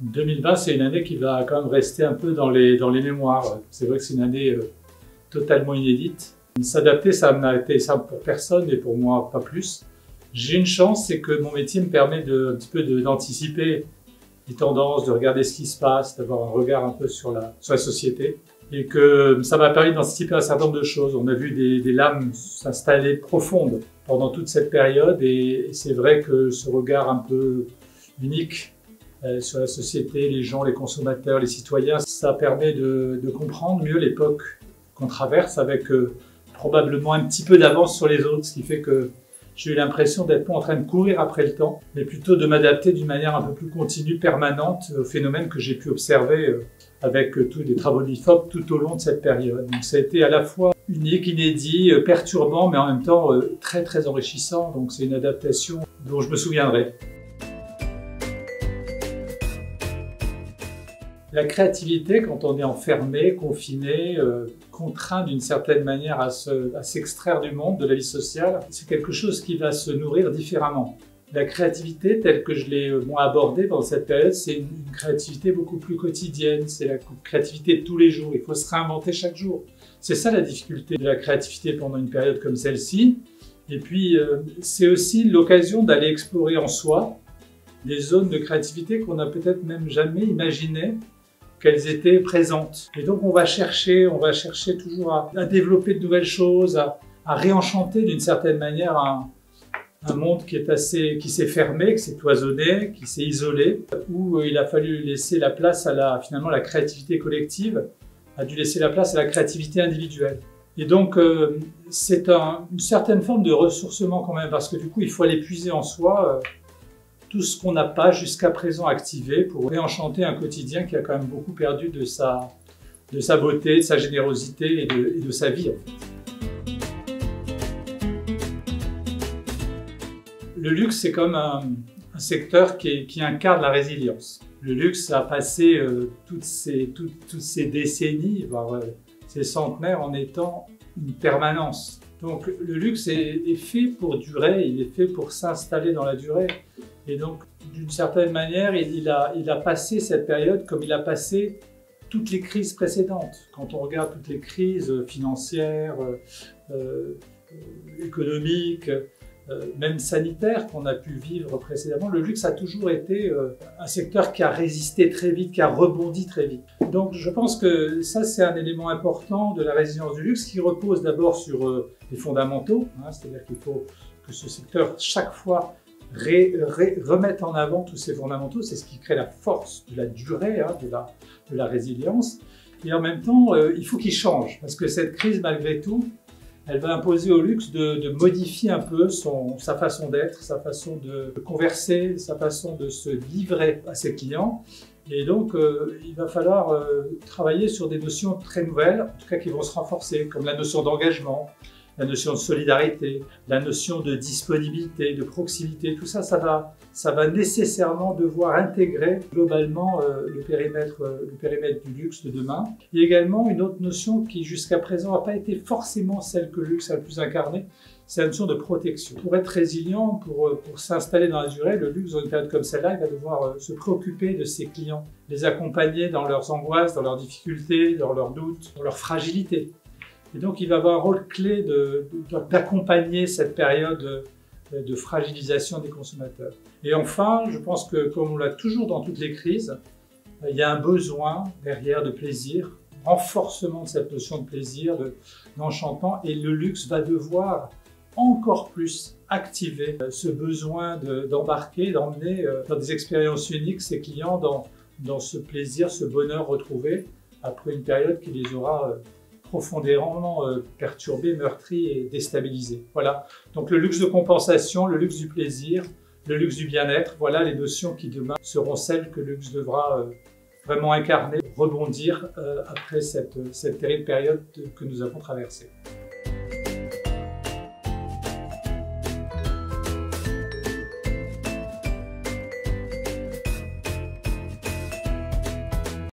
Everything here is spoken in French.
2020, c'est une année qui va quand même rester un peu dans les mémoires. C'est vrai que c'est une année totalement inédite. S'adapter, ça n'a été simple pour personne et pour moi pas plus. J'ai une chance, c'est que mon métier me permet un petit peu d'anticiper les tendances, de regarder ce qui se passe, d'avoir un regard un peu sur la société. Et que ça m'a permis d'anticiper un certain nombre de choses. On a vu des lames s'installer profondes pendant toute cette période et c'est vrai que ce regard un peu unique sur la société, les gens, les consommateurs, les citoyens, ça permet de comprendre mieux l'époque qu'on traverse avec probablement un petit peu d'avance sur les autres, ce qui fait que j'ai eu l'impression d'être pas en train de courir après le temps, mais plutôt de m'adapter d'une manière un peu plus continue, permanente aux phénomènes que j'ai pu observer avec tous les travaux de l'IFOP tout au long de cette période. Donc ça a été à la fois unique, inédit, perturbant, mais en même temps très très enrichissant. Donc c'est une adaptation dont je me souviendrai. La créativité, quand on est enfermé, confiné, contraint d'une certaine manière à s'extraire du monde, de la vie sociale, c'est quelque chose qui va se nourrir différemment. La créativité, telle que je l'ai abordée dans cette période, c'est une créativité beaucoup plus quotidienne, c'est la créativité de tous les jours, il faut se réinventer chaque jour. C'est ça la difficulté de la créativité pendant une période comme celle-ci. Et puis, c'est aussi l'occasion d'aller explorer en soi des zones de créativité qu'on n'a peut-être même jamais imaginées qu'elles étaient présentes. Et donc on va chercher toujours à développer de nouvelles choses, à réenchanter d'une certaine manière un monde qui s'est fermé, qui s'est cloisonné, qui s'est isolé, où il a fallu laisser la place à finalement la créativité collective, a dû laisser la place à la créativité individuelle. Et donc c'est une certaine forme de ressourcement quand même, parce que du coup il faut aller puiser en soi tout ce qu'on n'a pas jusqu'à présent activé pour réenchanter un quotidien qui a quand même beaucoup perdu de sa beauté, de sa générosité et de sa vie en fait. Le luxe, c'est comme un secteur qui incarne la résilience. Le luxe a passé toutes ces décennies, voire ces centenaires, en étant une permanence. Donc le luxe est fait pour durer, il est fait pour s'installer dans la durée. Et donc, d'une certaine manière, il a passé cette période comme il a passé toutes les crises précédentes. Quand on regarde toutes les crises financières, économiques, même sanitaires qu'on a pu vivre précédemment, le luxe a toujours été un secteur qui a résisté très vite, qui a rebondi très vite. Donc je pense que ça, c'est un élément important de la résilience du luxe qui repose d'abord sur les fondamentaux, c'est-à-dire qu'il faut que ce secteur, chaque fois, remettre en avant tous ces fondamentaux, c'est ce qui crée la force de la durée, de la résilience. Et en même temps, il faut qu'il change, parce que cette crise, malgré tout, elle va imposer au luxe de modifier un peu sa façon d'être, sa façon de converser, sa façon de se livrer à ses clients. Et donc, il va falloir travailler sur des notions très nouvelles, en tout cas qui vont se renforcer, comme la notion d'engagement, la notion de solidarité, la notion de disponibilité, de proximité, tout ça, ça va nécessairement devoir intégrer globalement le périmètre du luxe de demain. Il y a également une autre notion qui jusqu'à présent n'a pas été forcément celle que le luxe a le plus incarnée, c'est la notion de protection. Pour être résilient, pour s'installer dans la durée, le luxe dans une période comme celle-là, il va devoir se préoccuper de ses clients, les accompagner dans leurs angoisses, dans leurs difficultés, dans leurs doutes, dans leurs fragilités. Et donc, il va avoir un rôle clé d'accompagner cette période de fragilisation des consommateurs. Et enfin, je pense que, comme on l'a toujours dans toutes les crises, il y a un besoin derrière de plaisir, renforcement de cette notion de plaisir, d'enchantement, et le luxe va devoir encore plus activer ce besoin d'embarquer, d'emmener dans des expériences uniques ses clients dans ce plaisir, ce bonheur retrouvé après une période qui les aura profondément perturbés, meurtris et déstabilisés. Voilà. Donc le luxe de compensation, le luxe du plaisir, le luxe du bien-être, voilà les notions qui demain seront celles que le luxe devra vraiment incarner, rebondir après cette terrible période que nous avons traversée.